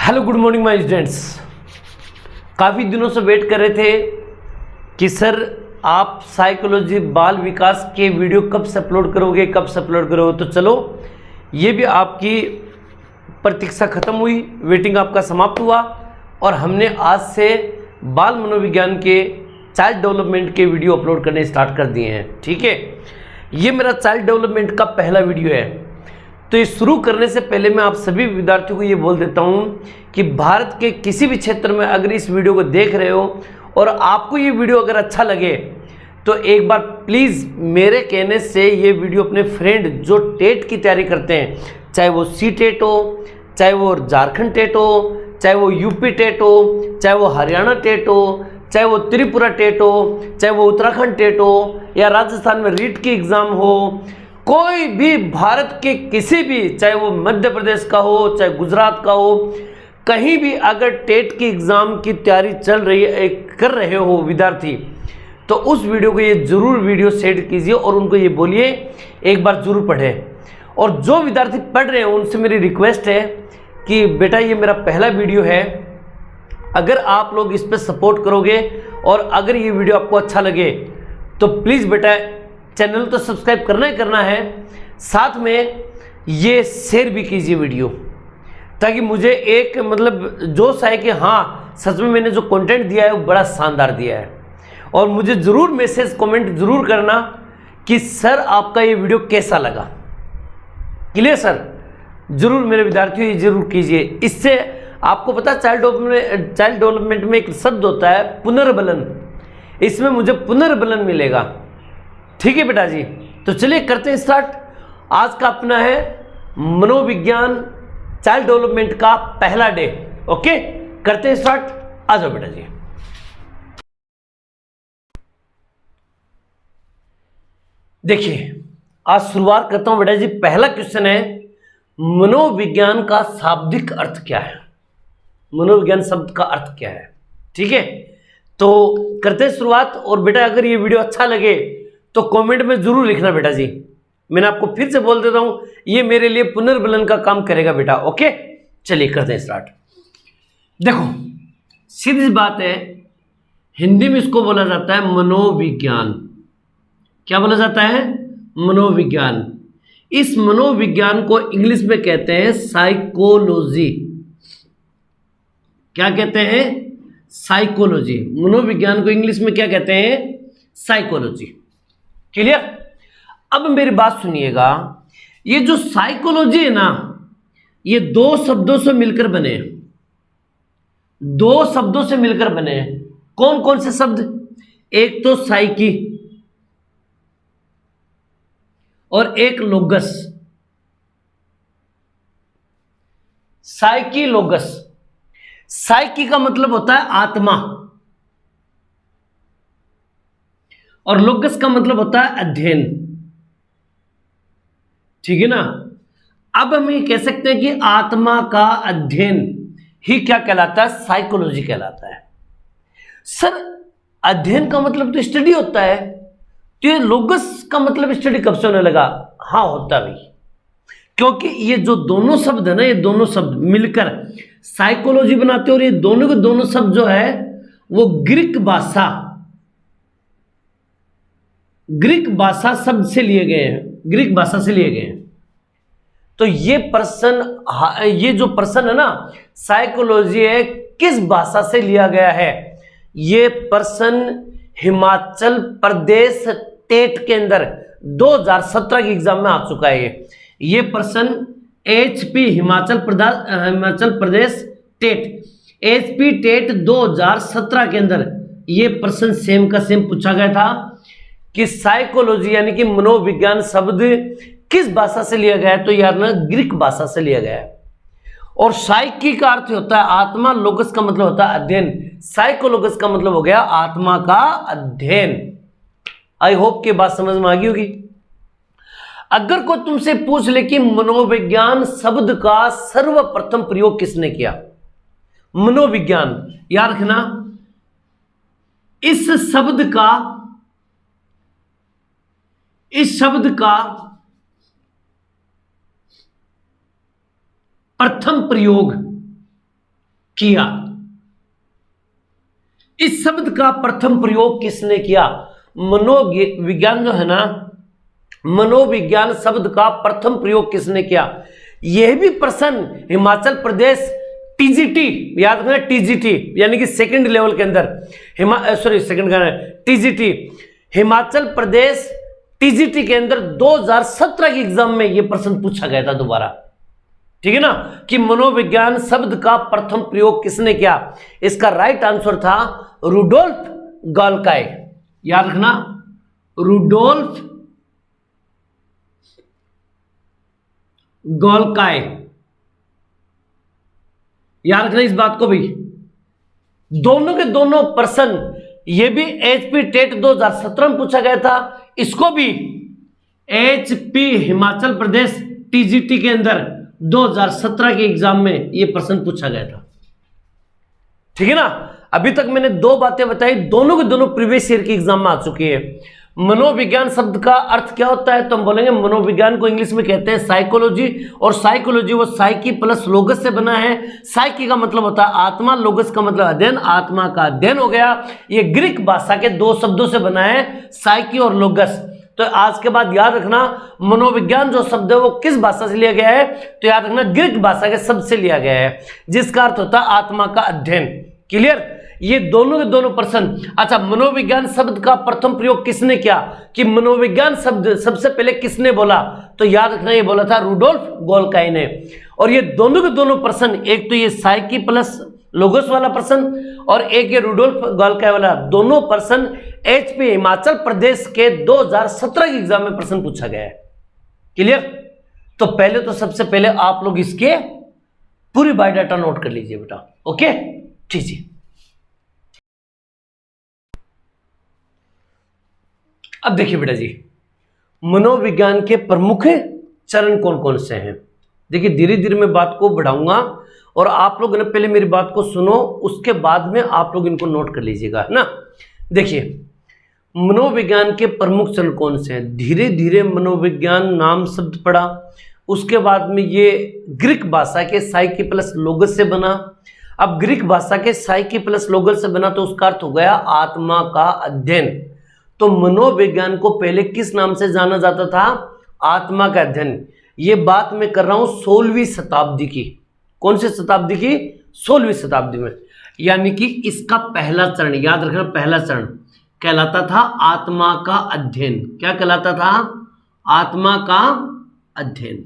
Hello good morning my students. काफ़ी दिनों से वेट कर रहे थे कि सर आप साइकोलॉजी बाल विकास के वीडियो कब से अपलोड करोगे, तो चलो ये भी आपकी प्रतीक्षा खत्म हुई, वेटिंग आपका समाप्त हुआ और हमने आज से बाल मनोविज्ञान के चाइल्ड डेवलपमेंट के वीडियो अपलोड करने स्टार्ट कर दिए हैं। ठीक है, ये मेरा चाइल्ड डेवलपमेंट का पहला वीडियो है। तो ये शुरू करने से पहले मैं आप सभी विद्यार्थियों को ये बोल देता हूँ कि भारत के किसी भी क्षेत्र में अगर इस वीडियो को देख रहे हो और आपको ये वीडियो अगर अच्छा लगे तो एक बार प्लीज़ मेरे कहने से ये वीडियो अपने फ्रेंड जो टेट की तैयारी करते हैं, चाहे वो सी टेट हो, चाहे वो झारखंड टेट हो, चाहे वो यूपी टेट हो, चाहे वो हरियाणा टेट हो, चाहे वो त्रिपुरा टेट हो, चाहे वो उत्तराखंड टेट हो या राजस्थान में रीट की एग्ज़ाम हो, कोई भी भारत के किसी भी, चाहे वो मध्य प्रदेश का हो, चाहे गुजरात का हो, कहीं भी अगर टेट की एग्ज़ाम की तैयारी चल रही है, कर रहे हो विद्यार्थी, तो उस वीडियो को ये ज़रूर वीडियो शेयर कीजिए और उनको ये बोलिए एक बार ज़रूर पढ़ें। और जो विद्यार्थी पढ़ रहे हैं उनसे मेरी रिक्वेस्ट है कि बेटा ये मेरा पहला वीडियो है, अगर आप लोग इस पर सपोर्ट करोगे और अगर ये वीडियो आपको अच्छा लगे तो प्लीज़ बेटा चैनल तो सब्सक्राइब करना ही करना है, साथ में ये शेयर भी कीजिए वीडियो, ताकि मुझे एक जोश आए कि हाँ सच में मैंने जो कंटेंट दिया है वो बड़ा शानदार दिया है। और मुझे ज़रूर मैसेज कमेंट ज़रूर करना कि सर आपका ये वीडियो कैसा लगा। Clear sir? ज़रूर मेरे विद्यार्थियों ये ज़रूर कीजिए। इससे आपको पता है चाइल्ड डेवलपमेंट में एक शब्द होता है पुनर्बलन, इसमें मुझे पुनर्बलन मिलेगा। ठीक है बेटा जी, तो चलिए करते हैं स्टार्ट। आज का अपना है मनोविज्ञान चाइल्ड डेवलपमेंट का पहला डे। ओके, करते हैं स्टार्ट। आ जाओ बेटा जी। देखिए आज शुरुआत करता हूं बेटा जी। पहला क्वेश्चन है मनोविज्ञान का शाब्दिक अर्थ क्या है। मनोविज्ञान शब्द का अर्थ क्या है? ठीक है, तो करते हैं शुरुआत। और बेटा अगर ये वीडियो अच्छा लगे तो कमेंट में जरूर लिखना बेटा जी। मैंने आपको फिर से बोल देता हूं, ये मेरे लिए पुनर्बलन का काम करेगा बेटा। ओके, चलिए करते हैं स्टार्ट। देखो सीधी बात है, हिंदी में इसको बोला जाता है मनोविज्ञान। क्या बोला जाता है? मनोविज्ञान। इस मनोविज्ञान को इंग्लिश में कहते हैं साइकोलॉजी। क्या कहते हैं? साइकोलॉजी। मनोविज्ञान को इंग्लिश में क्या कहते हैं? साइकोलॉजी। क्लियर? अब मेरी बात सुनिएगा, ये जो साइकोलॉजी है ना, ये दो शब्दों से मिलकर बने हैं। दो शब्दों से मिलकर बने हैं। कौन कौन से शब्द? एक तो साइकी और एक लोगस। साइकी लोगस। साइकी का मतलब होता है आत्मा और लोगस का मतलब होता है अध्ययन। ठीक है ना? अब हम ये कह सकते हैं कि आत्मा का अध्ययन ही क्या कहलाता है? साइकोलॉजी कहलाता है। सर अध्ययन का मतलब तो स्टडी होता है, तो ये लोगस का मतलब स्टडी कब से होने लगा? हाँ होता भी, क्योंकि ये जो दोनों शब्द है ना, ये दोनों शब्द मिलकर साइकोलॉजी बनाते हैं। और ये दोनों के दोनों शब्द जो है वो ग्रीक भाषा शब्द से लिए गए हैं, ग्रीक भाषा से लिए गए हैं। तो ये जो प्रश्न है ना साइकोलॉजी है, किस भाषा से लिया गया है? ये प्रश्न हिमाचल प्रदेश टेट के अंदर 2017 की एग्जाम में आ चुका है। ये प्रश्न HP Himachal Pradesh TET, HP TET 2017 के अंदर ये प्रश्न सेम का सेम पूछा गया था कि साइकोलॉजी यानी कि मनोविज्ञान शब्द किस भाषा से लिया गया है? तो यार ना ग्रीक भाषा से लिया गया है। और साइकी का अर्थ होता है आत्मा, लोगस का मतलब होता है अध्ययन। साइकोलोगस का मतलब हो गया आत्मा का अध्ययन। आई होप कि बात समझ में आ गई होगी। अगर कोई तुमसे पूछ ले कि मनोविज्ञान शब्द का सर्वप्रथम प्रयोग किसने किया? मनोविज्ञान, याद रखना इस शब्द का प्रथम प्रयोग किया। इस शब्द का प्रथम प्रयोग किसने किया? मनोविज्ञान जो है ना, मनोविज्ञान शब्द का प्रथम प्रयोग किसने किया? यह भी प्रश्न हिमाचल प्रदेश टीजीटी, याद रखना टीजीटी यानी कि सेकंड लेवल के अंदर, सेकंड का टीजीटी, हिमाचल प्रदेश टीजीटी के अंदर 2017 के एग्जाम में यह प्रश्न पूछा गया था दोबारा। ठीक है ना, कि मनोविज्ञान शब्द का प्रथम प्रयोग किसने किया? इसका राइट आंसर था रुडोल्फ गॉलकाय। याद रखना, रुडोल्फ गॉलकाय। याद रखना इस बात को भी। दोनों के दोनों प्रश्न, ये भी एचपी टेट 2017 में पूछा गया था, इसको भी एचपी हिमाचल प्रदेश टीजीटी के अंदर 2017 के एग्जाम में यह प्रश्न पूछा गया था। ठीक है ना, अभी तक मैंने दो बातें बताई, दोनों के दोनों प्रीवियस ईयर के एग्जाम में आ चुकी है। मनोविज्ञान शब्द का अर्थ क्या होता है? तो हम बोलेंगे मनोविज्ञान को इंग्लिश में कहते हैं साइकोलॉजी, और साइकोलॉजी वो साइकी प्लस लोगस से बना है। साइकी का मतलब होता है आत्मा, लोगस का मतलब अध्ययन, आत्मा का अध्ययन हो गया। ये ग्रीक भाषा के दो शब्दों से बना है, साइकी और लोगस। तो आज के बाद याद रखना मनोविज्ञान जो शब्द है वो किस भाषा से लिया गया है? तो याद रखना ग्रीक भाषा के शब्द से लिया गया है, जिसका अर्थ होता है आत्मा का अध्ययन। क्लियर? ये दोनों के दोनों प्रश्न। अच्छा, मनोविज्ञान शब्द का प्रथम प्रयोग किसने किया? कि मनोविज्ञान शब्द सबसे पहले किसने बोला? तो याद रखना ये बोला था रुडोल्फ गॉलकाय ने। और ये दोनों के दोनों प्रश्न, एक तो ये साइकी प्लस लोगोस वाला प्रश्न और एक ये रुडोल्फ गॉलकाय वाला, दोनों प्रश्न एचपी हिमाचल प्रदेश के 2017 के एग्जाम में प्रश्न पूछा गया है। क्लियर? तो पहले तो सबसे पहले आप लोग इसके पूरी बायोडाटा नोट कर लीजिए बेटा। ओके, ठीक है। अब देखिए बेटा जी, मनोविज्ञान के प्रमुख चरण कौन कौन से हैं? देखिए धीरे धीरे मैं बात को बढ़ाऊंगा और आप लोग ने पहले मेरी बात को सुनो, उसके बाद में आप लोग इनको नोट कर लीजिएगा, है ना। देखिए मनोविज्ञान के प्रमुख चरण कौन से हैं? धीरे धीरे मनोविज्ञान नाम शब्द पड़ा, उसके बाद में ये ग्रीक भाषा के साइकी प्लस लोगस से बना। अब ग्रीक भाषा के साइकी प्लस लोगस से बना तो उसका अर्थ हो गया आत्मा का अध्ययन। तो मनोविज्ञान को पहले किस नाम से जाना जाता था? आत्मा का अध्ययन। ये बात मैं कर रहा हूं 16वीं शताब्दी की। कौन सी शताब्दी की? 16वीं शताब्दी में। यानी कि इसका पहला चरण, याद रखना, पहला चरण कहलाता था आत्मा का अध्ययन। क्या कहलाता था? आत्मा का अध्ययन।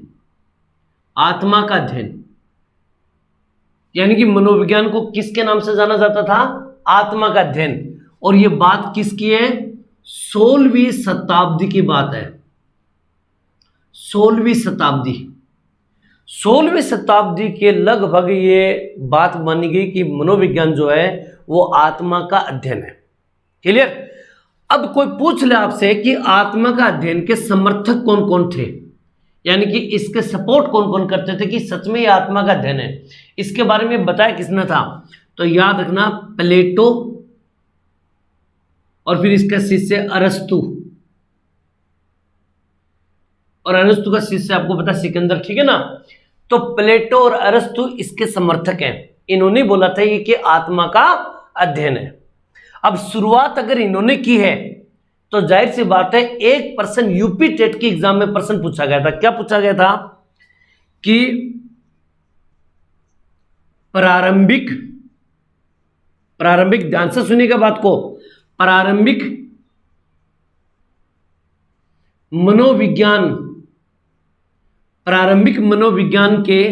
आत्मा का अध्ययन यानी कि मनोविज्ञान को किसके नाम से जाना जाता था? आत्मा का अध्ययन। और ये बात किसकी है? 16वीं शताब्दी की बात है। 16वीं शताब्दी, 16वीं शताब्दी के लगभग ये बात मानी गई कि मनोविज्ञान जो है वो आत्मा का अध्ययन है। क्लियर? अब कोई पूछ ले आपसे कि आत्मा का अध्ययन के समर्थक कौन कौन थे, यानी कि इसके सपोर्ट कौन कौन करते थे कि सच में ये आत्मा का अध्ययन है, इसके बारे में बताया किसने था? तो याद रखना प्लेटो और फिर इसका शिष्य अरस्तु, और अरस्तु का शिष्य आपको पता सिकंदर। ठीक है ना। तो प्लेटो और अरस्तु इसके समर्थक हैं। इन्होंने बोला था ये कि आत्मा का अध्ययन है। अब शुरुआत अगर इन्होंने की है तो जाहिर सी बात है एक प्रश्न यूपी टेट की एग्जाम में प्रश्न पूछा गया था। क्या पूछा गया था? कि प्रारंभिक, ध्यान से सुनिएगा बात को, प्रारंभिक मनोविज्ञान के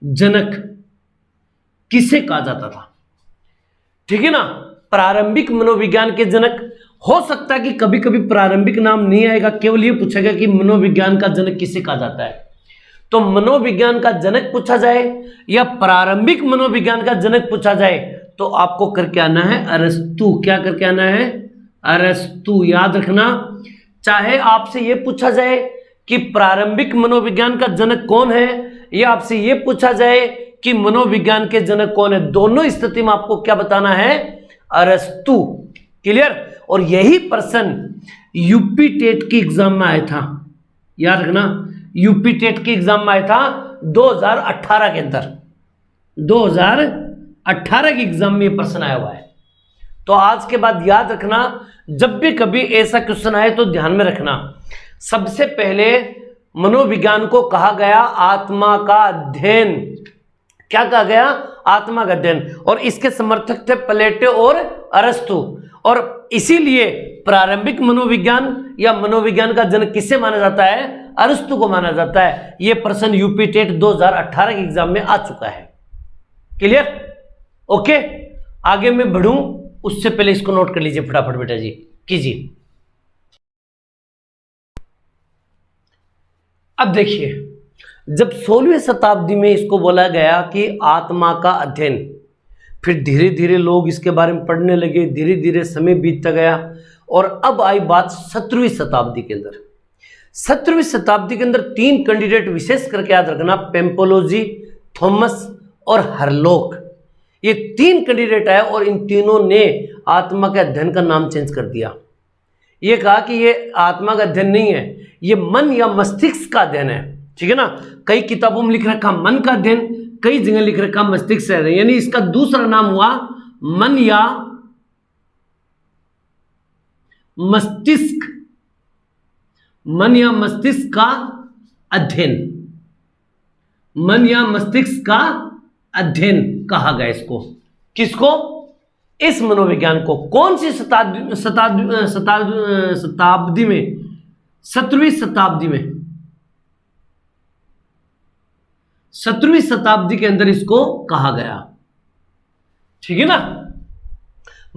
जनक किसे कहा जाता था? ठीक है ना। प्रारंभिक मनोविज्ञान के जनक, हो सकता है कि कभी कभी प्रारंभिक नाम नहीं आएगा, केवल ये पूछा गया कि मनोविज्ञान का जनक किसे कहा जाता है। तो मनोविज्ञान का जनक पूछा जाए या प्रारंभिक मनोविज्ञान का जनक पूछा जाए तो आपको करके आना है अरस्तु। क्या करके आना है? अरस्तु। याद रखना, चाहे आपसे यह पूछा जाए कि प्रारंभिक मनोविज्ञान का जनक कौन है या आपसे यह पूछा जाए कि मनोविज्ञान के जनक कौन है, दोनों स्थिति में आपको क्या बताना है? अरस्तु। क्लियर? और यही प्रश्न यूपी टेट की एग्जाम में आया था। याद रखना, यूपी टेट की एग्जाम में आया था 2018 के अंदर। 2018 के एग्जाम में ये प्रश्न आया हुआ है। तो आज के बाद याद रखना, जब भी कभी ऐसा क्वेश्चन आए तो ध्यान में रखना, सबसे पहले मनोविज्ञान को कहा गया आत्मा का अध्ययन। क्या कहा गया? आत्मा का अध्ययन। और इसके समर्थक थे प्लेटो और अरस्तु। और इसीलिए प्रारंभिक मनोविज्ञान या मनोविज्ञान का जनक किसे माना जाता है? अरस्तु को माना जाता है। यह प्रश्न यूपी टेट 2018 के एग्जाम में आ चुका है। क्लियर? ओके, आगे मैं बढ़ूं उससे पहले इसको नोट कर लीजिए फटाफट बेटा जी, कीजिए। अब देखिए, जब 16वीं शताब्दी में इसको बोला गया कि आत्मा का अध्ययन, फिर धीरे धीरे लोग इसके बारे में पढ़ने लगे, धीरे धीरे समय बीतता गया और अब आई बात 17वीं शताब्दी के अंदर। 17वीं शताब्दी के अंदर 3 कैंडिडेट विशेष करके याद रखना, पेम्पोलोजी, थॉमस और हरलोक। ये 3 कैंडिडेट आए और इन तीनों ने आत्मा के अध्ययन का नाम चेंज कर दिया। ये कहा कि ये आत्मा का अध्ययन नहीं है, ये मन या मस्तिष्क का अध्ययन है। ठीक है ना? कई किताबों में लिख रखा मन का अध्ययन, कई जगह लिख रखा मस्तिष्क का अध्ययन, यानी इसका दूसरा नाम हुआ मन या मस्तिष्क, मन या मस्तिष्क का अध्ययन, मन या मस्तिष्क का अध्ययन कहा गया इसको। किसको? इस मनोविज्ञान को। कौन सी शताब्दी में? 17वीं शताब्दी में। 17वीं शताब्दी के अंदर इसको कहा गया। ठीक है ना?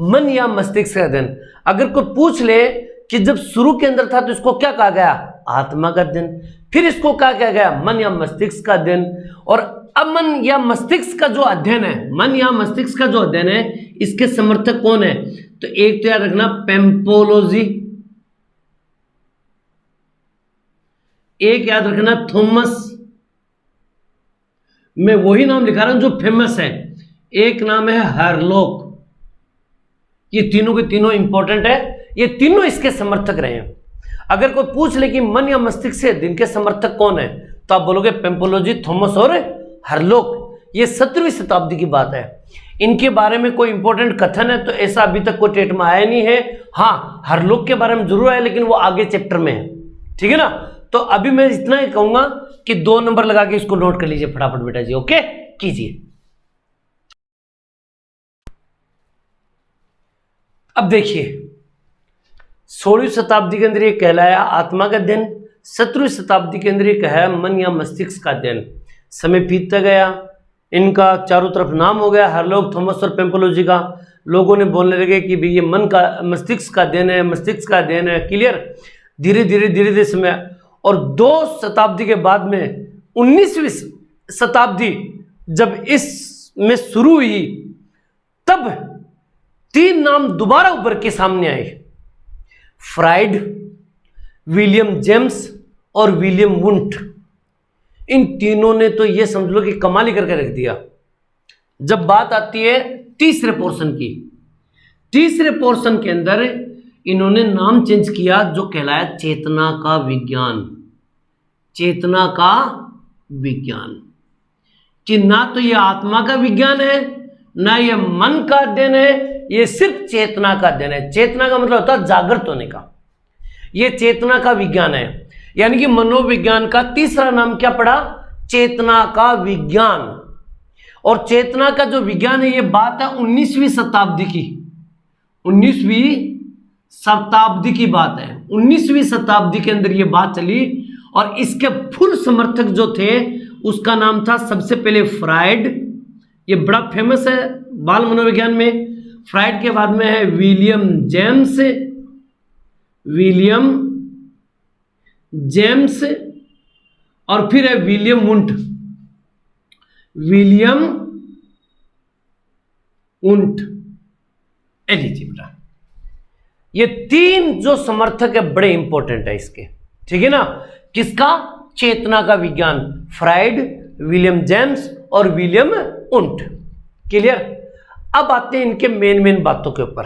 मन या मस्तिष्क का अध्ययन। अगर कोई पूछ ले कि जब शुरू के अंदर था तो इसको क्या कहा गया? आत्मा का अध्ययन। फिर इसको क्या कहा गया? मन या मस्तिष्क का अध्ययन। और अब मन या मस्तिष्क का जो अध्ययन है, मन या मस्तिष्क का जो अध्ययन है, इसके समर्थक कौन है? तो एक तो याद रखना पेम्पोलोजी, एक याद रखना थॉमस, मैं वही नाम लिखा रहा हूं जो फेमस है, एक नाम है हरलोक। ये तीनों के तीनों इंपॉर्टेंट है, ये तीनों इसके समर्थक रहे हैं। अगर कोई पूछ ले कि मन या मस्तिष्क से दिन के समर्थक कौन है, तो आप बोलोगे पेम्पोलोजी, थॉमस और हरलोक। ये 17वीं शताब्दी की बात है। इनके बारे में कोई इंपॉर्टेंट कथन है तो ऐसा अभी तक कोई टेट में आया नहीं है। हाँ, हरलोक के बारे में जरूर आया, लेकिन वो आगे चैप्टर में है। ठीक है ना? तो अभी मैं इतना ही कहूंगा कि 2 नंबर लगा के इसको नोट कर लीजिए फटाफट बेटा जी। ओके, कीजिए। अब देखिए, 16वीं शताब्दी के अंदर ये कहलाया आत्मा का अध्ययन, 17वीं शताब्दी के अंदर ये कहा मन या मस्तिष्क का अध्ययन। समय बीतता गया, इनका चारों तरफ नाम हो गया, हरलोक, थॉमस और पेम्पोलोजी का। लोगों ने बोलने लगे कि भाई ये मन का मस्तिष्क का अध्ययन है, मस्तिष्क का अध्ययन है। क्लियर? धीरे धीरे समय, और 2 शताब्दी के बाद में 19वीं शताब्दी जब इसमें शुरू हुई, तब 3 नाम दोबारा उभर के सामने आए, फ्राइड, विलियम जेम्स और विलियम वुंट। इन तीनों ने तो ये समझ लो कि कमाल ही करके रख दिया। जब बात आती है तीसरे पोर्शन की, तीसरे पोर्शन के अंदर इन्होंने नाम चेंज किया जो कहलाया चेतना का विज्ञान। चेतना का विज्ञान, कि ना तो ये आत्मा का विज्ञान है, ना ये मन का अध्ययन है, ये सिर्फ चेतना का अध्ययन है। चेतना का मतलब होता है जागृत होने का। ये चेतना का विज्ञान है, यानी कि मनोविज्ञान का तीसरा नाम क्या पड़ा? चेतना का विज्ञान। और चेतना का जो विज्ञान है, ये बात है 19वीं शताब्दी की। 19वीं शताब्दी की बात है। 19वीं शताब्दी के अंदर ये बात चली और इसके फुल समर्थक जो थे उसका नाम था सबसे पहले फ्राइड। ये बड़ा फेमस है बाल मनोविज्ञान में। फ्राइड के बाद में है विलियम जेम्स, विलियम जेम्स, और फिर है William Wundt, William Wundt. Eligible. ये 3 जो समर्थक है बड़े इंपॉर्टेंट है इसके। ठीक है ना? किसका? चेतना का विज्ञान, फ्राइड, विलियम जेम्स और विलियम वुंट। क्लियर? अब आते हैं इनके मेन बातों के ऊपर।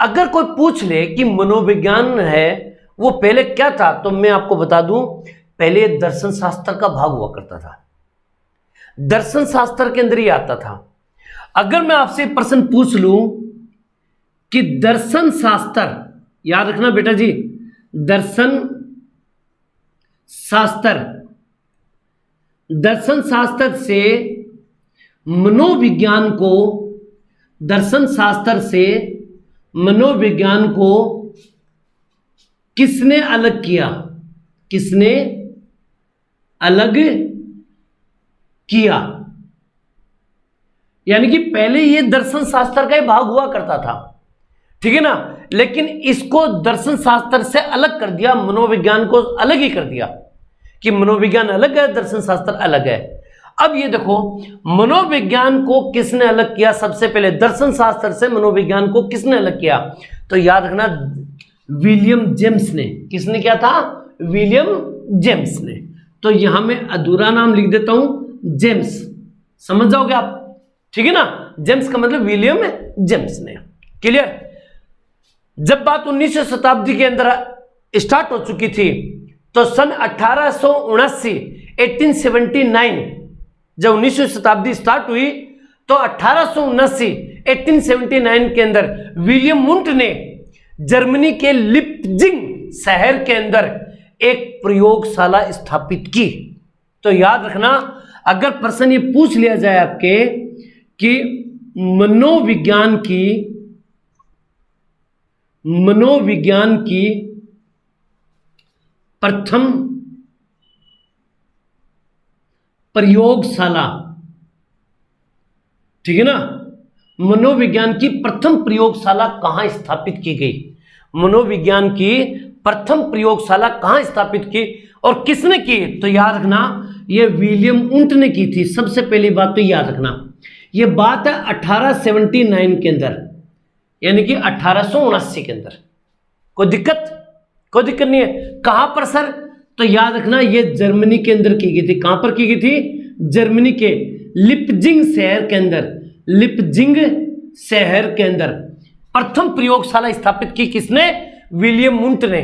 अगर कोई पूछ ले कि मनोविज्ञान है वो पहले क्या था, तो मैं आपको बता दूं, पहले दर्शन शास्त्र का भाग हुआ करता था। दर्शन शास्त्र के अंदर ही आता था। अगर मैं आपसे प्रश्न पूछ लूं कि दर्शन शास्त्र, याद रखना बेटा जी, दर्शन शास्त्र से मनोविज्ञान को, दर्शन शास्त्र से मनोविज्ञान को किसने अलग किया? किसने अलग किया? यानी कि पहले ये दर्शन शास्त्र का ही भाग हुआ करता था, ठीक है ना, लेकिन इसको दर्शन शास्त्र से अलग कर दिया, मनोविज्ञान को अलग ही कर दिया कि मनोविज्ञान अलग है, दर्शन शास्त्र अलग है। अब ये देखो, मनोविज्ञान को किसने अलग किया? सबसे पहले दर्शन शास्त्र से मनोविज्ञान को किसने अलग किया? तो याद रखना, विलियम जेम्स ने। किसने किया था? विलियम जेम्स ने। तो यहां मैं अधूरा नाम लिख देता हूं, जेम्स, समझ जाओगे आप, ठीक है ना। जेम्स का मतलब विलियम जेम्स ने। क्लियर? जब बात 19वीं शताब्दी के अंदर स्टार्ट हो चुकी थी तो सन 1879 जब 19वीं शताब्दी स्टार्ट हुई तो 1879 के अंदर विलियम वुंट ने जर्मनी के लिप्जिंग शहर के अंदर एक प्रयोगशाला स्थापित की। तो याद रखना, अगर प्रश्न ये पूछ लिया जाए आपके कि मनोविज्ञान की प्रथम प्रयोगशाला, ठीक है ना, मनोविज्ञान की प्रथम प्रयोगशाला कहां स्थापित की गई? मनोविज्ञान की प्रथम प्रयोगशाला कहां स्थापित की और किसने की? तो याद रखना, यह विलियम वुंट ने की थी। सबसे पहली बात तो याद रखना, यह बात है 1879 के अंदर, यानी कि 1879 के अंदर। कोई दिक्कत नहीं है। कहां पर सर? तो याद रखना, यह जर्मनी के अंदर की गई थी। कहां पर की गई थी? जर्मनी के लिप्जिंग शहर के अंदर। लिप्जिंग शहर के अंदर प्रथम प्रयोगशाला स्थापित की किसने? विलियम वुंट ने।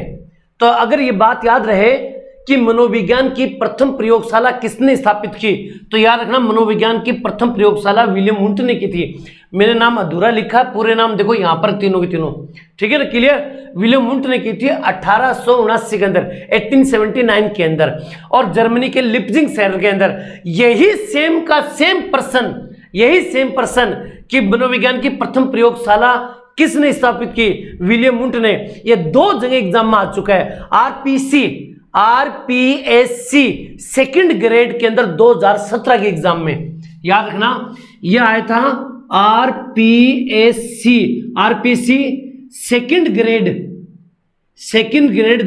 तो अगर यह बात याद रहे कि मनोविज्ञान की प्रथम प्रयोगशाला किसने स्थापित की, तो याद रखना, मनोविज्ञान की प्रथम प्रयोगशाला विलियम वुंट ने की थी। मेरे नाम अधूरा लिखा है, पूरे नाम देखो यहां पर तीनों के तीनों, ठीक है ना। क्लियर? विलियम वुंट ने की थी 1879 के अंदर, 1879 के अंदर, और जर्मनी के लिप्जिंग शहर के अंदर। यही सेम पर्सन कि मनोविज्ञान की प्रथम प्रयोगशाला किसने स्थापित की? विलियम वुंट ने। यह 2 जगह एग्जाम में आ चुका है, आरपीएससी सेकंड ग्रेड के अंदर 2017 के एग्जाम में। याद रखना, यह आया था आरपीएससी सेकंड ग्रेड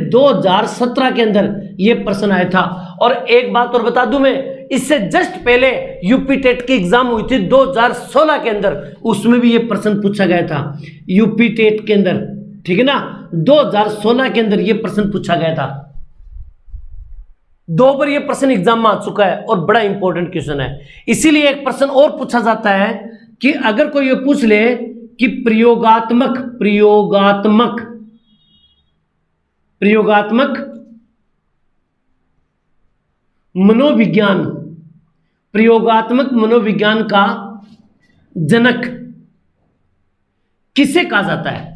2017 के अंदर यह प्रश्न आया था। और एक बात और बता दूं मैं, इससे जस्ट पहले यूपी टेट की एग्जाम हुई थी 2016 के अंदर, उसमें भी यह प्रश्न पूछा गया था यूपी टेट के अंदर, ठीक है ना। 2016 के अंदर यह प्रश्न पूछा गया था। 2 बार यह प्रश्न एग्जाम में आ चुका है और बड़ा इंपॉर्टेंट क्वेश्चन है। इसीलिए एक प्रश्न और पूछा जाता है कि अगर कोई ये पूछ ले कि प्रयोगात्मक मनोविज्ञान का जनक किसे कहा जाता है?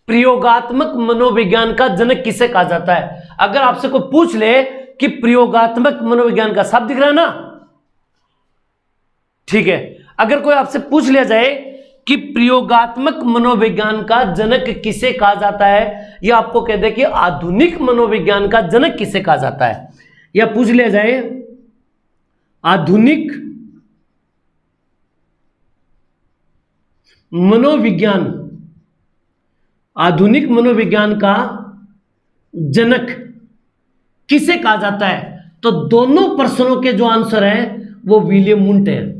प्रयोगात्मक मनोविज्ञान का जनक किसे कहा जाता है? अगर आपसे कोई पूछ ले कि प्रयोगात्मक मनोविज्ञान का, साफ दिख रहा है ना, ठीक है। अगर कोई आपसे पूछ लिया जाए कि प्रयोगात्मक मनोविज्ञान का जनक किसे कहा जाता है, या आपको कह दे कि आधुनिक मनोविज्ञान का जनक किसे कहा जाता है, या पूछ लिया जाए आधुनिक मनोविज्ञान का जनक किसे कहा जाता है, तो दोनों प्रश्नों के जो आंसर है वो विलियम वुंट है।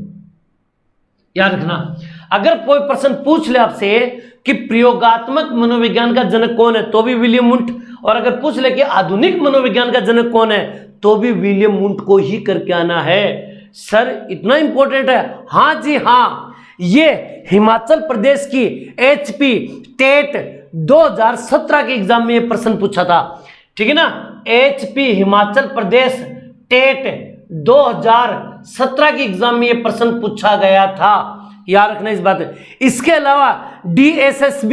याद रखना, अगर कोई प्रश्न पूछ ले आपसे कि प्रयोगात्मक मनोविज्ञान का जनक कौन है, तो भी विलियम वुंट, और अगर पूछ ले कि आधुनिक मनोविज्ञान का जनक कौन है, तो भी विलियम वुंट को ही करके आना है। सर इतना इंपॉर्टेंट है? हाँ जी हाँ, ये हिमाचल प्रदेश की एचपी टेट 2017 के एग्जाम में ये प्रश्न पूछा था, ठीक है ना। एचपी हिमाचल प्रदेश टेट 2017 2017 के एग्जाम में ये प्रश्न पूछा गया था, याद रखना इस बात में। इसके अलावा DSSB,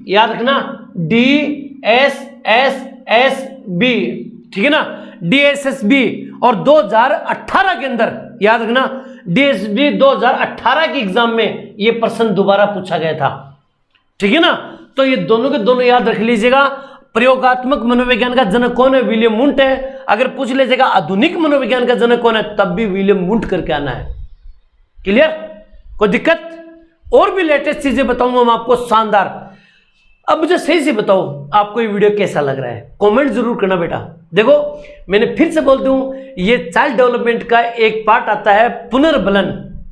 याद रखना DSSB, ठीक है ना, DSSB, और 2018 के अंदर याद रखना DSSB 2018 के एग्जाम में ये प्रश्न दोबारा पूछा गया था, ठीक है ना। तो ये दोनों के दोनों याद रख लीजिएगा। प्रयोगात्मक मनोविज्ञान का जनक कौन है? विलियम वुंट है। अगर पूछ लीजिएगा आधुनिक मनोविज्ञान का जनक कौन है, तब भी विलियम वुंट करके आना है। क्लियर? कोई दिक्कत? और भी लेटेस्ट चीजें बताऊंगा मैं आपको, शानदार। अब मुझे सही से बताओ आपको ये वीडियो कैसा लग रहा है, कमेंट जरूर करना बेटा। देखो मैंने फिर से बोल दूं, ये चाइल्ड डेवलपमेंट का एक पार्ट आता है पुनर्बलन,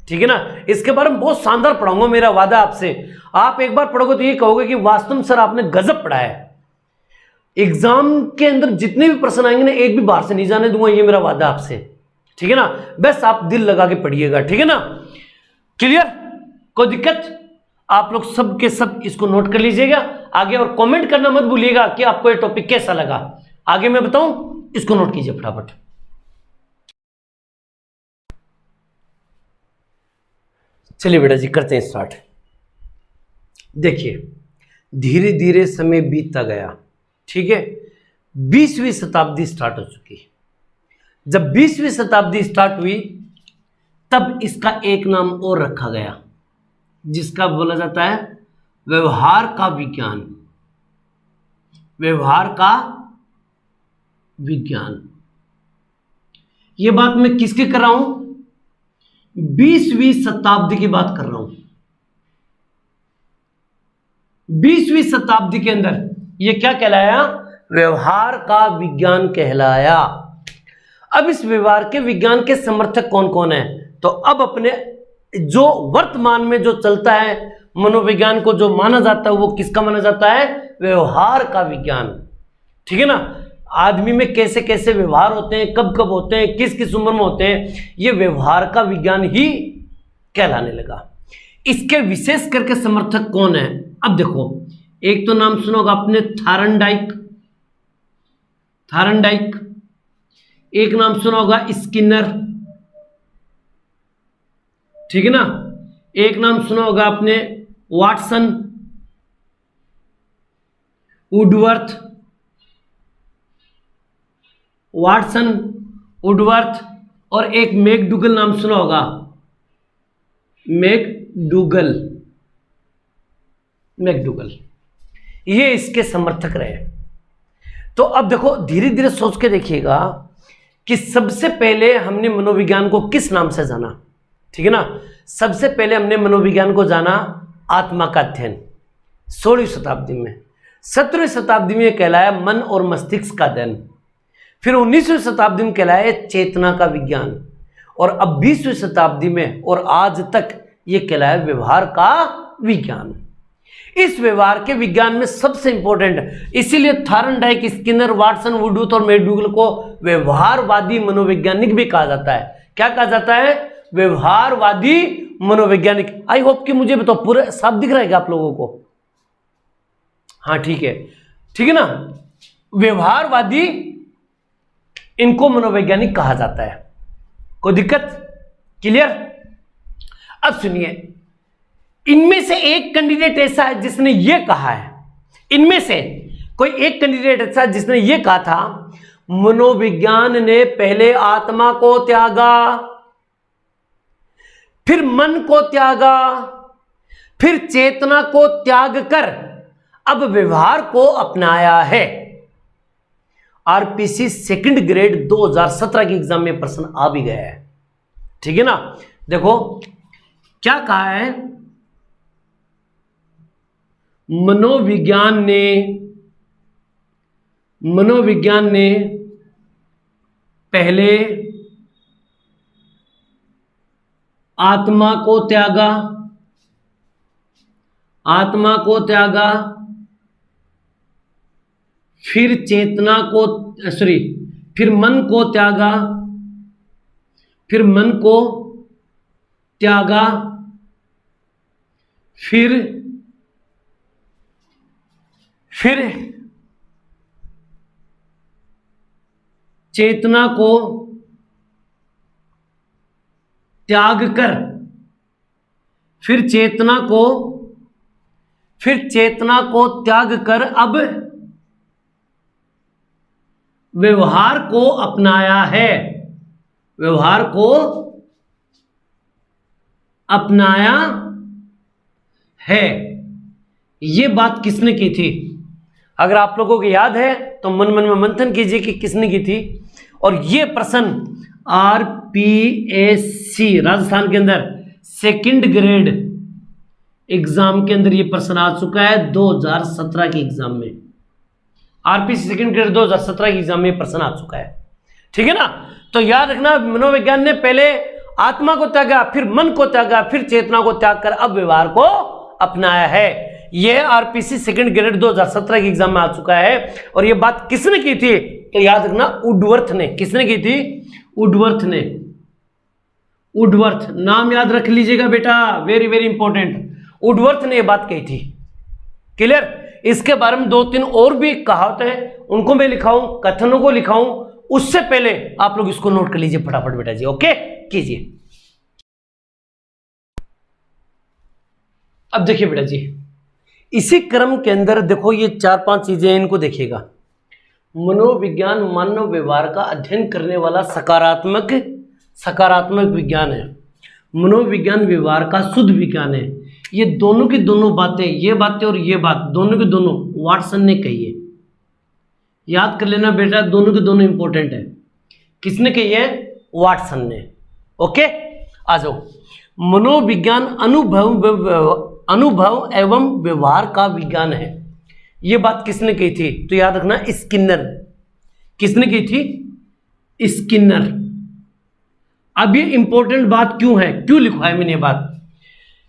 ठीक है ना। इसके बारे में बहुत शानदार पढ़ाऊंगा, मेरा वादा आपसे। आप एक बार पढ़ोगे तो ये कहोगे कि वास्तव में सर आपने गजब पढ़ा है। एग्जाम के अंदर जितने भी प्रश्न आएंगे ना, एक भी बाहर से नहीं जाने दूंगा, ये मेरा वादा आपसे, ठीक है ना। बस आप दिल लगा के पढ़िएगा, ठीक है ना। क्लियर? कोई दिक्कत? आप लोग सब के सब इसको नोट कर लीजिएगा आगे, और कमेंट करना मत भूलिएगा कि आपको ये टॉपिक कैसा लगा। आगे मैं बताऊं, इसको नोट कीजिए फटाफट। चलिए बेटा जी करते हैं स्टार्ट। देखिए धीरे धीरे समय बीतता गया, ठीक है। 20वीं शताब्दी स्टार्ट हो चुकी है। जब 20वीं शताब्दी स्टार्ट हुई तब इसका एक नाम और रखा गया, जिसका बोला जाता है व्यवहार का विज्ञान। व्यवहार का विज्ञान। यह बात मैं किसकी कर रहा हूं? 20वीं शताब्दी की बात कर रहा हूं। 20वीं शताब्दी के अंदर यह क्या कहलाया? व्यवहार का विज्ञान कहलाया। अब इस व्यवहार के विज्ञान के समर्थक कौन कौन है? तो अब अपने जो वर्तमान में जो चलता है मनोविज्ञान को जो माना जाता है, वो किसका माना जाता है? व्यवहार का विज्ञान, ठीक है ना। आदमी में कैसे कैसे व्यवहार होते हैं, कब कब होते हैं, किस किस उम्र में होते हैं, ये व्यवहार का विज्ञान ही कहलाने लगा। इसके विशेष करके समर्थक कौन है? अब देखो, एक तो नाम सुना होगा आपने थारनडाइक, एक नाम सुना होगा स्किनर, ठीक है ना। एक नाम सुना होगा आपने वाटसन, वुडवर्थ, और एक मैकडूगल नाम सुना होगा, मैकडूगल। ये इसके समर्थक रहे। तो अब देखो धीरे धीरे सोच के देखिएगा कि सबसे पहले हमने मनोविज्ञान को किस नाम से जाना, ठीक है ना। सबसे पहले हमने मनोविज्ञान को जाना आत्मा का अध्ययन 16वीं शताब्दी में। 17वीं शताब्दी में कहलाया मन और मस्तिष्क का अध्ययन। फिर 19वीं शताब्दी में कहलाया चेतना का विज्ञान, और अब 20वीं शताब्दी में और आज तक ये कहलाया व्यवहार का विज्ञान। इस व्यवहार के विज्ञान में सबसे इंपॉर्टेंट, इसीलिए थारनडाइक, स्किनर, वाटसन, वुडवर्थ और मैकडूगल को व्यवहारवादी मनोवैज्ञानिक भी कहा जाता है। क्या कहा जाता है? व्यवहारवादी मनोवैज्ञानिक। आई होप कि मुझे बताओ पूरा साफ दिख रहा है क्या आप लोगों को? हाँ ठीक है, ठीक है ना। व्यवहारवादी इनको मनोवैज्ञानिक कहा जाता है। कोई दिक्कत? क्लियर? अब सुनिए, इनमें से एक कैंडिडेट ऐसा है जिसने ये कहा है, इनमें से कोई एक कैंडिडेट ऐसा है जिसने ये कहा था, मनोविज्ञान ने पहले आत्मा को त्यागा, फिर मन को त्यागा, फिर चेतना को त्याग कर अब व्यवहार को अपनाया है। आरपीसी सेकंड ग्रेड 2017 के एग्जाम में प्रश्न आ भी गया है, ठीक है ना। देखो क्या कहा है, मनोविज्ञान ने पहले आत्मा को त्यागा, फिर चेतना को फिर मन को त्यागा, फिर चेतना को त्याग कर, फिर चेतना को त्याग कर अब व्यवहार को अपनाया है, व्यवहार को अपनाया है। ये बात किसने की थी? अगर आप लोगों को याद है तो मन में मंथन कीजिए कि किसने की थी। और ये प्रश्न आरपीएससी राजस्थान के अंदर सेकंड ग्रेड एग्जाम के अंदर ये प्रश्न आ चुका है 2017 के एग्जाम में। आरपीएससी सेकंड ग्रेड 2017 के एग्जाम में प्रश्न आ चुका है, ठीक है ना। तो याद रखना, मनोविज्ञान ने पहले आत्मा को त्यागा, फिर मन को त्यागा, फिर चेतना को त्याग कर अब व्यवहार को अपनाया है। यह आरपीएससी सेकंड ग्रेड 2017 के एग्जाम में आ चुका है। और यह बात किसने की थी? तो याद रखना, वुडवर्थ ने। किसने की थी? वुडवर्थ ने। वुडवर्थ नाम याद रख लीजिएगा बेटा, वेरी वेरी इंपॉर्टेंट। वुडवर्थ ने यह बात कही थी। क्लियर? इसके बारे में 2-3 और भी कहावतें हैं, उनको मैं लिखाऊं, कथनों को लिखाऊं, उससे पहले आप लोग इसको नोट कर लीजिए फटाफट बेटा जी। ओके, कीजिए। अब देखिए बेटा जी, इसी क्रम के अंदर देखो ये 4-5 चीजें, इनको देखिएगा। मनोविज्ञान मानव व्यवहार का अध्ययन करने वाला सकारात्मक विज्ञान है। मनोविज्ञान व्यवहार का शुद्ध विज्ञान है। ये दोनों की दोनों बातें, ये बातें और ये बात, दोनों की दोनों वाटसन ने कही है। याद कर लेना बेटा, दोनों के दोनों इंपॉर्टेंट है। किसने कही है? वाटसन ने। ओके, आ जाओ। मनोविज्ञान अनुभव एवं व्यवहार का विज्ञान है। यह बात किसने कही थी? तो याद रखना, स्किनर। किसने कही थी? स्किनर। अब ये इंपॉर्टेंट बात क्यों है, क्यों लिखवाया मैंने ये बात?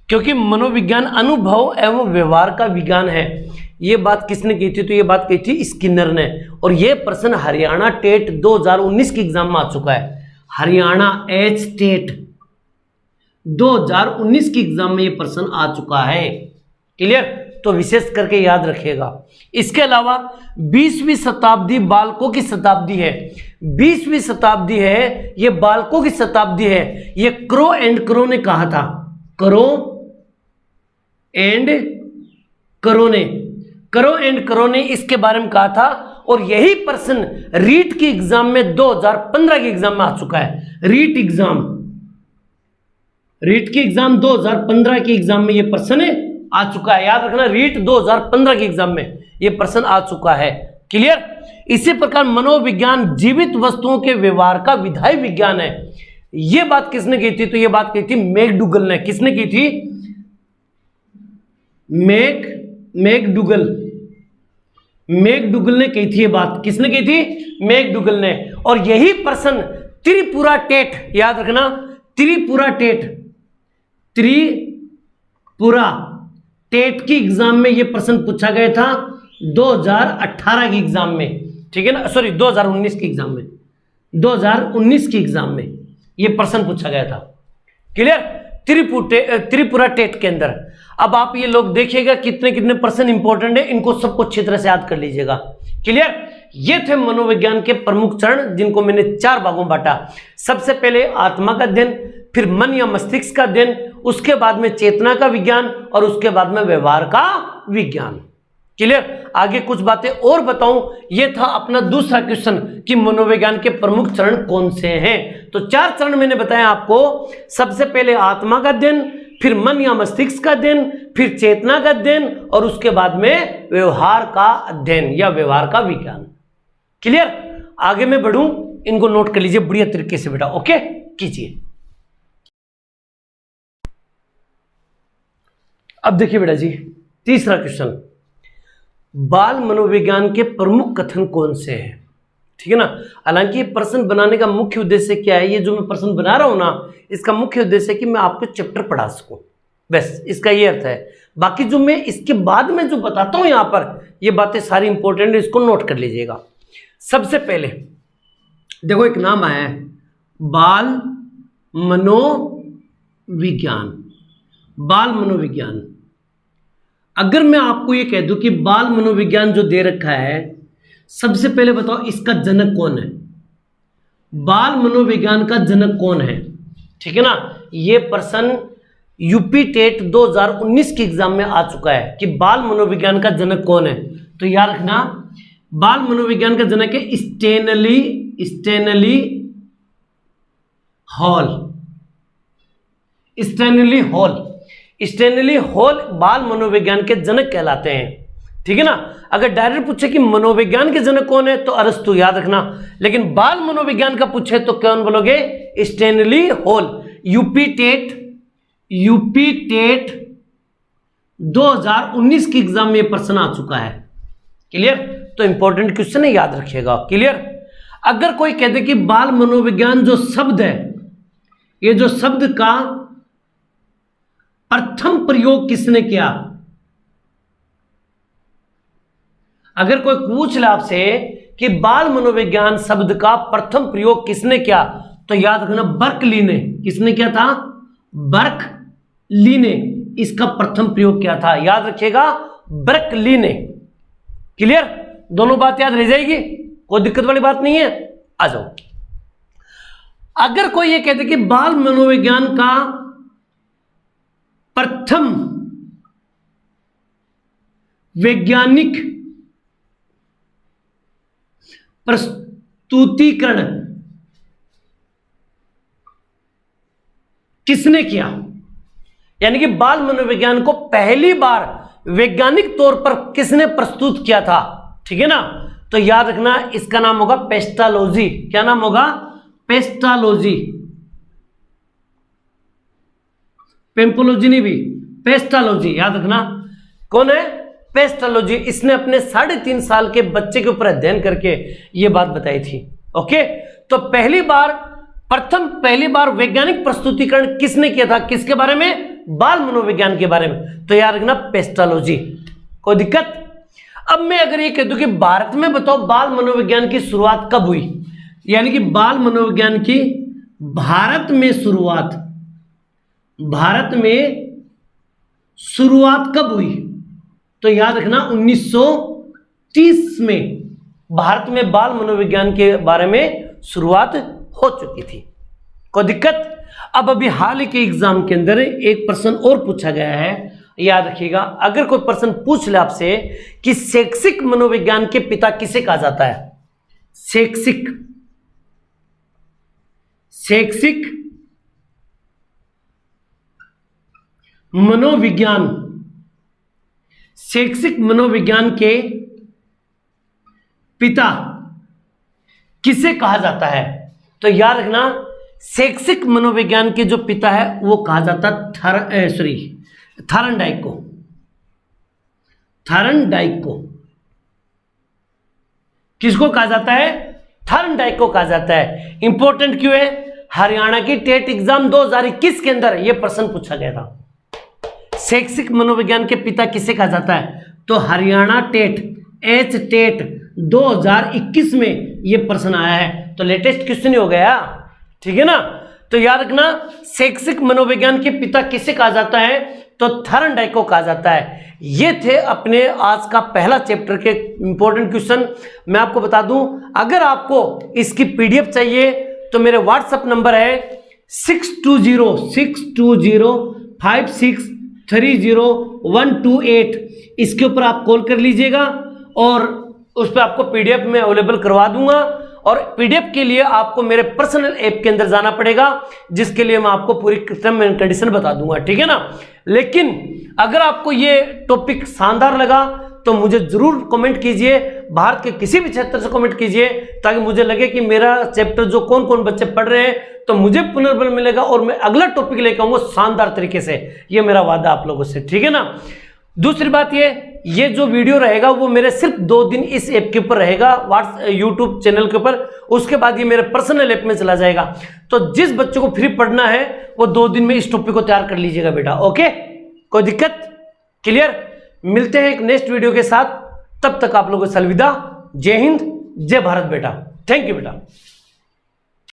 क्योंकि मनोविज्ञान अनुभव एवं व्यवहार का विज्ञान है। ये बात किसने की थी? तो ये बात कही थी स्किनर ने। और ये प्रश्न हरियाणा टेट 2019 के एग्जाम में आ चुका है। हरियाणा एच टेट 2019 के एग्जाम में ये प्रश्न आ चुका है। क्लियर? तो विशेष करके याद रखिएगा। इसके अलावा 20वीं शताब्दी बालकों की शताब्दी है। 20वीं शताब्दी है, ये बालकों की शताब्दी है। ये क्रो एंड क्रो ने कहा था। क्रो एंड क्रो ने इसके बारे में कहा था। और यही प्रश्न रीट के एग्जाम में 2015 के एग्जाम में आ चुका है। रीट के एग्जाम 2015 के एग्जाम में यह प्रश्न आ चुका है। याद रखना, रीट 2015 के एग्जाम में यह प्रश्न आ चुका है। क्लियर? इसी प्रकार मनोविज्ञान जीवित वस्तुओं के व्यवहार का विधायी विज्ञान है। यह बात किसने की थी? तो यह बात की थी मैकडूगल ने। किसने की थी? मैकडूगल ने कही थी ये बात। किसने कही थी? मैकडूगल ने। और यही प्रश्न त्रिपुरा टेट, याद रखना, त्रिपुरा टेट की एग्जाम में यह प्रश्न पूछा गया था 2018 के एग्जाम में, ठीक है ना, सॉरी 2019 के एग्जाम में, 2019 के एग्जाम में यह प्रश्न पूछा गया था। क्लियर? त्रिपुरा टेट के अंदर। अब आप ये लोग देखिएगा कितने कितने प्रश्न इंपॉर्टेंट है, इनको सबको अच्छी तरह से याद कर लीजिएगा। क्लियर? ये थे मनोविज्ञान के प्रमुख चरण, जिनको मैंने 4 भागों में बांटा। सबसे पहले आत्मा का अध्ययन, फिर मन या मस्तिष्क का अध्ययन, उसके बाद में चेतना का विज्ञान, और उसके बाद में व्यवहार का विज्ञान। क्लियर? आगे कुछ बातें और बताऊं, यह था अपना दूसरा क्वेश्चन कि मनोविज्ञान के प्रमुख चरण कौन से हैं। तो 4 चरण मैंने बताया आपको। सबसे पहले आत्मा का अध्ययन, फिर मन या मस्तिष्क का अध्ययन, फिर चेतना का अध्ययन, और उसके बाद में व्यवहार का अध्ययन या व्यवहार का विज्ञान। क्लियर? आगे मैं बढ़ूं, इनको नोट कर लीजिए बढ़िया तरीके से बेटा। ओके, कीजिए। अब देखिए बेटा जी, तीसरा क्वेश्चन, बाल मनोविज्ञान के प्रमुख कथन कौन से हैं? ठीक है ना। हालांकि प्रश्न बनाने का मुख्य उद्देश्य क्या है, ये जो मैं प्रश्न बना रहा हूं ना, इसका मुख्य उद्देश्य है कि मैं आपको चैप्टर पढ़ा सकूं, बस इसका ये अर्थ है। बाकी जो मैं इसके बाद में जो बताता हूं यहां पर, ये बातें सारी इंपॉर्टेंट है, इसको नोट कर लीजिएगा। सबसे पहले देखो एक नाम आया है, बाल मनोविज्ञान। बाल मनोविज्ञान, अगर मैं आपको ये कह दूं कि बाल मनोविज्ञान जो दे रखा है, सबसे पहले बताओ इसका जनक कौन है? बाल मनोविज्ञान का जनक कौन है? ठीक है ना। ये प्रश्न यूपी टेट 2019 के एग्जाम में आ चुका है कि बाल मनोविज्ञान का जनक कौन है। तो याद रखना, बाल मनोविज्ञान का जनक है स्टैनली हॉल। स्टैनली हॉल बाल मनोविज्ञान के जनक कहलाते हैं, ठीक है ना। अगर डायरेक्ट पूछे कि मनोविज्ञान के जनक कौन है तो अरस्तु याद रखना, लेकिन बाल मनोविज्ञान का पूछे तो कौन बोलोगे, स्टैनली हॉल। यूपी टेट 2019 की एग्जाम में यह प्रश्न आ चुका है। क्लियर। तो इंपॉर्टेंट क्वेश्चन है, याद रखिएगा। क्लियर। अगर कोई कहते कि बाल मनोविज्ञान जो शब्द है, ये जो शब्द का प्रथम प्रयोग किसने किया, अगर कोई पूछ ले आपसे कि बाल मनोविज्ञान शब्द का प्रथम प्रयोग किसने किया, तो याद रखना बर्कली ने। किसने किया था, बर्कली ने इसका प्रथम प्रयोग किया था। याद रखिएगा, बर्कली ने। क्लियर। दोनों बात याद रह जाएगी, कोई दिक्कत वाली बात नहीं है। आ जाओ। अगर कोई ये कहते कि बाल मनोविज्ञान का प्रथम वैज्ञानिक प्रस्तुतिकरण किसने किया, यानी कि बाल मनोविज्ञान को पहली बार वैज्ञानिक तौर पर किसने प्रस्तुत किया था, ठीक है ना। तो याद रखना, इसका नाम होगा पेस्टालोजी। क्या नाम होगा, पेस्टालोजी। पेम्पोलॉजी नहीं भी, पेस्टालोजी। याद रखना कौन है, पेस्टालोजी। इसने अपने 3.5 साल के बच्चे के ऊपर अध्ययन करके यह बात बताई थी। ओके। तो पहली बार वैज्ञानिक प्रस्तुतिकरण किसने किया था, किसके बारे में, बाल मनोविज्ञान के बारे में। तो याद रखना पेस्टालोजी। कोई दिक्कत। अब मैं अगर ये कह दूं कि भारत में बताओ बाल मनोविज्ञान की शुरुआत कब हुई, यानी कि बाल मनोविज्ञान की भारत में शुरुआत कब हुई, तो याद रखना 1930 में भारत में बाल मनोविज्ञान के बारे में शुरुआत हो चुकी थी। कोई दिक्कत। अब अभी हाल ही के एग्जाम के अंदर एक प्रश्न और पूछा गया है, याद रखिएगा। अगर कोई प्रश्न पूछ ले आपसे कि शैक्षिक मनोविज्ञान के पिता किसे कहा जाता है, शैक्षिक मनोविज्ञान के पिता किसे कहा जाता है, तो याद रखना शैक्षिक मनोविज्ञान के जो पिता है वो कहा जाता थारनडाइक को। किसको कहा जाता है, थारनडाइक को कहा जाता है। इंपॉर्टेंट क्यों है, हरियाणा की टेट एग्जाम 2021 के अंदर यह प्रश्न पूछा गया था। शैक्षिक मनोविज्ञान के पिता किसे कहा जाता है, तो हरियाणा टेट 2021 में यह प्रश्न आया है। तो लेटेस्ट क्वेश्चन हो गया, ठीक है ना। तो याद रखना शैक्षिक मनोविज्ञान के पिता किसे कहा जाता है, तो थारनडाइक को कहा जाता है। ये थे अपने आज का पहला चैप्टर के इंपॉर्टेंट क्वेश्चन। मैं आपको बता दूं, अगर आपको इसकी पीडीएफ चाहिए तो मेरे व्हाट्सएप नंबर है 6206305630 इसके ऊपर आप कॉल कर लीजिएगा और उस पर आपको पीडीएफ में अवेलेबल करवा दूंगा। और पीडीएफ के लिए आपको मेरे पर्सनल ऐप के अंदर जाना पड़ेगा, जिसके लिए मैं आपको पूरी टर्म एंड कंडीशन बता दूंगा, ठीक है ना। लेकिन अगर आपको ये टॉपिक शानदार लगा तो मुझे जरूर कमेंट कीजिए, भारत के किसी भी क्षेत्र से कमेंट कीजिए, ताकि मुझे लगे कि मेरा चैप्टर जो कौन कौन बच्चे पढ़ रहे हैं, तो मुझे पुनर्बल मिलेगा और मैं अगला टॉपिक लेकर आऊंगा शानदार तरीके से। ये मेरा वादा आप लोगों से, ठीक है ना। दूसरी बात ये जो वीडियो रहेगा वो मेरे सिर्फ 2 दिन इस ऐप के ऊपर रहेगा, यूट्यूब चैनल के ऊपर। उसके बाद ये मेरे पर्सनल ऐप में चला जाएगा। तो जिस बच्चे को फ्री पढ़ना है वो 2 दिन में इस टॉपिक को तैयार कर लीजिएगा बेटा। ओके, कोई दिक्कत। क्लियर। मिलते हैं एक नेक्स्ट वीडियो के साथ, तब तक आप लोगों से अलविदा। जय हिंद, जय भारत बेटा। थैंक यू बेटा।